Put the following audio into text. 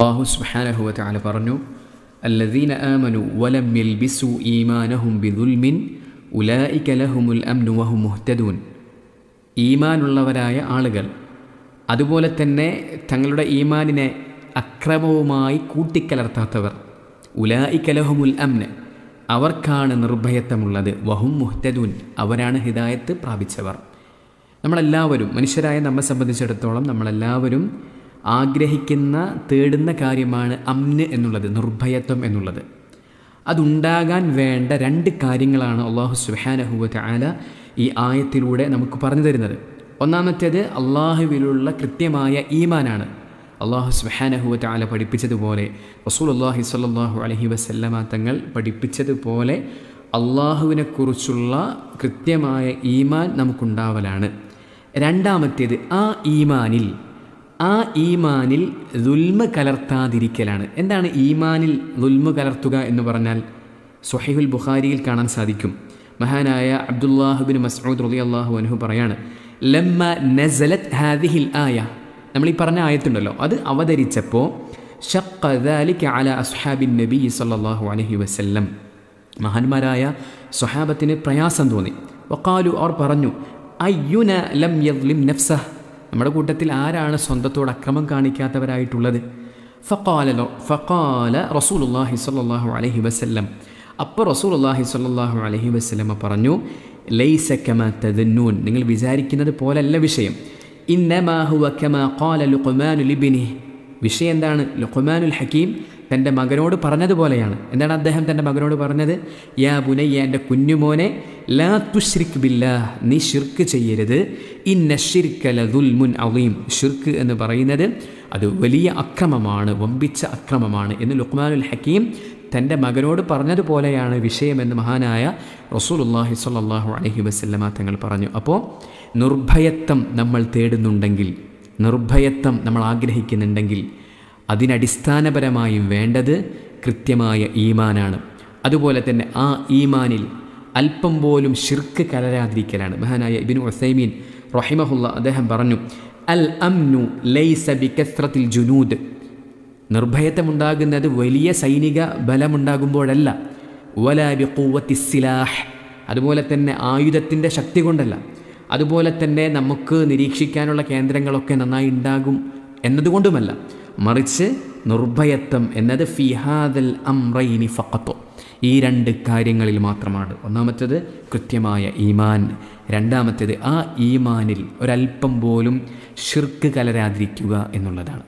അല്ലാഹു സുബ്ഹാനഹു വ തആല പറഞ്ഞു, അല്ലദീന ആമനു വലം യൽബിസു ഈമാനഹും ബിദുൽമിൻ ഉലൈക ലഹുമുൽ അംനു വഹും മുഹ്തദൂൻ. ഈമാനുള്ളവരായ ആളുകൾ, അതുപോലെ തന്നെ തങ്ങളുടെ ഈമാനിനെ അക്രമവുമായി കൂട്ടിക്കലർത്താത്തവർ, ഉലൈക ലഹുമുൽ അംന്, അവർക്കാണ് നിർഭയത്വമുള്ളത്, വഹും മുഹ്തദൂൻ, അവരാണ് ഹിദായത്ത് പ്രാപിച്ചവർ. നമ്മളെല്ലാവരും, മനുഷ്യരായ നമ്മെ സംബന്ധിച്ചിടത്തോളം നമ്മളെല്ലാവരും ആഗ്രഹിക്കുന്ന, തേടുന്ന കാര്യമാണ് അംന് എന്നുള്ളത്, നിർഭയത്വം എന്നുള്ളത്. അതുണ്ടാകാൻ വേണ്ട രണ്ട് കാര്യങ്ങളാണ് അല്ലാഹു സുബ്ഹാനഹു വ തആല ഈ ആയത്തിലൂടെ നമുക്ക് പറഞ്ഞു തരുന്നത്. ഒന്നാമത്തേത് അള്ളാഹുവിലുള്ള കൃത്യമായ ഈമാനാണ്. അല്ലാഹു സുബ്ഹാനഹു വ തആല പഠിപ്പിച്ചതുപോലെ, റസൂലുള്ളാഹി സ്വല്ലല്ലാഹു അലൈഹി വസല്ലമ തങ്ങൾ പഠിപ്പിച്ചതുപോലെ അള്ളാഹുവിനെക്കുറിച്ചുള്ള കൃത്യമായ ഈമാൻ നമുക്കുണ്ടാവലാണ്. രണ്ടാമത്തേത് ആ ഈമാനിൽ ദുൽമ് കലർത്താതിരിക്കലാണ്. എന്താണ് ഈമാനിൽ ദുൽമ് കലർത്തുക എന്ന് പറഞ്ഞാൽ? സ്വഹീഹുൽ ബുഖാരിയിൽ കാണാൻ സാധിക്കും. മഹാനായ അബ്ദുല്ലാഹ് ബിൻ മസ്ഊദ് റളിയല്ലാഹു അൻഹു പറയാണ്, ലമ്മ നസലത് ഹാദിഹിൽ ആയ, നമ്മൾ ഈ പറഞ്ഞ ആയത്തുണ്ടല്ലോ, അത് അവതരിച്ചപ്പോൾ ശഖ്ഖ ദാലിക അല അസ്ഹാബിൻ നബി സല്ലല്ലാഹു അലൈഹി വസല്ലം, മഹാന്മാരായ സ്വഹാബത്തിന് പ്രയാസം തോന്നി. വഖാലു, അവർ പറഞ്ഞു, അയ്യുന ലം യദ്ലിം നഫ്സഹ്, നമ്മുടെ കൂട്ടത്തിൽ ആരാണ് സ്വന്തത്തോട് അക്രമം കാണിക്കാത്തവരായിട്ടുള്ളത്? ഫഖാല റസൂലുള്ളാഹി സ്വല്ലല്ലാഹു അലൈഹി വസല്ലം, അപ്പോൾ റസൂലുള്ളാഹി സ്വല്ലല്ലാഹു അലൈഹി വസല്ലം പറഞ്ഞു, ലൈസ കമാ തദന്നൂൻ, നിങ്ങൾ വിചാരിക്കുന്നത് പോലല്ല വിഷയം. ഇന്നമാ ഹുവ കമാ ഖാല ലുഖ്മാനു ലിബ്നിഹി, വിഷയം എന്താണ്? ലുഖ്മാനുൽ ഹക്കീം തൻ്റെ മകനോട് പറഞ്ഞതുപോലെയാണ്. എന്താണ് അദ്ദേഹം തൻ്റെ മകനോട് പറഞ്ഞത്? യാ ബുനയ്യ, എൻ്റെ കുഞ്ഞുമോനെ, ലാ തുശ്രിക് ബില്ലാഹ്, നീ ഷിർക്ക് ചെയ്യരുത്. ഇന്ന ശിർക ലദുൽമുൻ അളീം, ഷിർക്ക് എന്ന് പറയുന്നത് അത് വലിയ അക്രമമാണ്, വമ്പിച്ച അക്രമമാണ് എന്ന് ലുഖ്മാനുൽ ഹക്കീം തൻ്റെ മകനോട് പറഞ്ഞതുപോലെയാണ് വിഷയമെന്ന് മഹാനായ റസൂലുള്ളാഹി സ്വല്ലല്ലാഹു അലൈഹി വസല്ലമ തങ്ങൾ പറഞ്ഞു. അപ്പോൾ നിർഭയത്വം നമ്മൾ തേടുന്നുണ്ടെങ്കിൽ, നിർഭയത്വം നമ്മൾ ആഗ്രഹിക്കുന്നുണ്ടെങ്കിൽ, അതിനടിസ്ഥാനപരമായും വേണ്ടത് കൃത്യമായ ഈമാനാണ്. അതുപോലെ തന്നെ ആ ഈമാനിൽ അല്പം പോലും ഷിർക്ക് കലരാതിരിക്കലാണ്. മഹാനായ ഇബ്നു ഉസൈമീൻ റഹിമഹുല്ല അദ്ദേഹം പറഞ്ഞു, അൽ അംനു ലൈസ ബികസ്റത്തിൽ ജുനൂദ്, നിർഭയത്വമുണ്ടാകുന്നത് വലിയ സൈനിക ബലമുണ്ടാകുമ്പോഴല്ല, വലാ ബിഖുവത്തി സിലാഹ്, അതുപോലെ തന്നെ ആയുധത്തിൻ്റെ ശക്തി കൊണ്ടല്ല, അതുപോലെ തന്നെ നമുക്ക് നിരീക്ഷിക്കാനുള്ള കേന്ദ്രങ്ങളൊക്കെ നന്നായി ഉണ്ടാകും എന്നതുകൊണ്ടുമല്ല, മറിച്ച് നിർഭയത്വം എന്നത് ഫി ഹാദൽ അംറൈനി ഫഖത്ത്, ഈ രണ്ട് കാര്യങ്ങളിൽ മാത്രമാണ്. ഒന്നാമത്തേത് കൃത്യമായ ഈമാൻ, രണ്ടാമത്തേത് ആ ഈമാനിൽ ഒരല്പം പോലും ഷിർക്ക് കലരാതിരിക്കുക എന്നുള്ളതാണ്.